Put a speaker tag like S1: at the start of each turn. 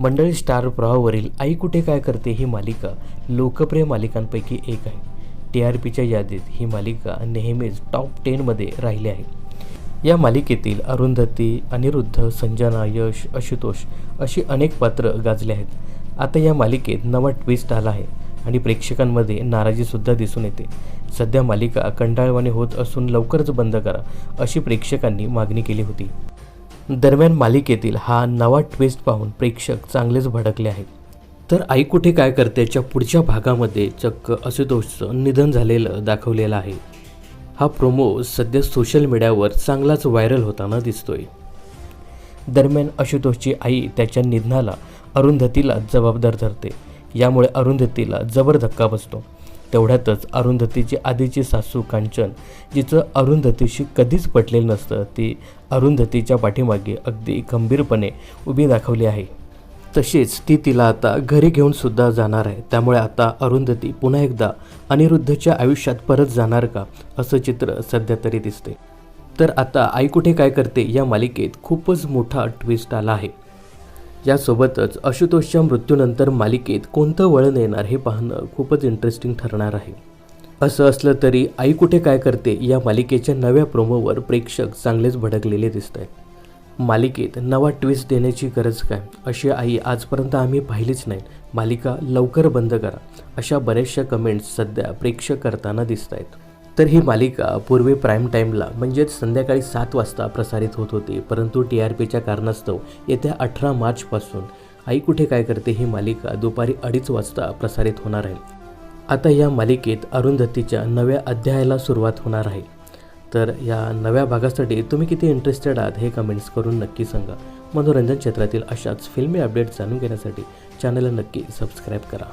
S1: मंडळी, स्टार प्रवाहावरील आई कुठे काय करते ही मालिका लोकप्रिय मालिकांपैकी एक आहे. TRPच्या यादीत ही मालिका नेहमीच टॉप 10मध्ये राहिली आहे. या मालिकेतील अरुंधती, अनिरुद्ध, संजना, यश, आशुतोष अशी अनेक पात्र गाजली आहेत. आता या मालिकेत नवा ट्विस्ट आला आहे आणि प्रेक्षकांमध्ये नाराजीसुद्धा दिसून येते. सध्या मालिका कंटाळवाणी होत असून लवकरच बंद करा अशी प्रेक्षकांनी मागणी केली होती. दरम्यान मालिकेतील हा नवा ट्विस्ट पाहून प्रेक्षक चांगलेच भडकले आहेत. तर आई कुठे काय करतेच्या पुढच्या भागामध्ये चक्क आशुतोषचं निधन झालेलं दाखवलेलं आहे. हा प्रोमो सध्या सोशल मीडियावर चांगलाच व्हायरल होताना दिसतोय. दरम्यान आशुतोषची आई त्याच्या निधनाला अरुंधतीला जबाबदार धरते. यामुळे अरुंधतीला जबर धक्का बसतो. तेवढ्यातच अरुंधतीची आधीची सासू कांचन, जिचं अरुंधतीशी कधीच पटलेलं नसतं, ती अरुंधतीच्या पाठीमागे अगदी खंबीरपणे उभी दाखवली आहे. तसेच ती तिला आता घरी घेऊन सुद्धा जाणार आहे. त्यामुळे आता अरुंधती पुन्हा एकदा अनिरुद्धच्या आयुष्यात परत जाणार का, असं चित्र सध्या तरी दिसते. तर आता आई कुठे काय करते या मालिकेत खूपच मोठा ट्विस्ट आला आहे. यासोबतच आशुतोषच्या मृत्यूनंतर मालिकेत कोणतं वळण येणार हे पाहणं खूपच इंटरेस्टिंग ठरणार आहे. असं असलं तरी आई कुठे काय करते या मालिकेच्या नव्या प्रोमोवर प्रेक्षक चांगलेच भडकलेले दिसत आहेत. मालिकेत नवा ट्विस्ट देण्याची गरज काय, अशी आई आजपर्यंत आम्ही पाहिलीच नाही, मालिका लवकर बंद करा, अशा बऱ्याचशा कमेंट्स सध्या प्रेक्षक करताना दिसत आहेत. तर ही मालिका पूर्वी प्राईम टाईमला म्हणजेच संध्याकाळी 7 वाजता प्रसारित होत होती. परंतु TRPच्या कारणास्तव येत्या 18 मार्चपासून आई कुठे काय करते ही मालिका दुपारी 2:30 वाजता प्रसारित होणार आहे. आता या मालिकेत अरुंधतीच्या नव्या अध्यायाला सुरुवात होणार आहे. तर या नव्या भागासाठी तुम्ही किती इंटरेस्टेड आहात हे कमेंट्स करून नक्की सांगा. मनोरंजन क्षेत्रातील अशाच फिल्मी अपडेट्स जाणून घेण्यासाठी चॅनलला नक्की सबस्क्राईब करा.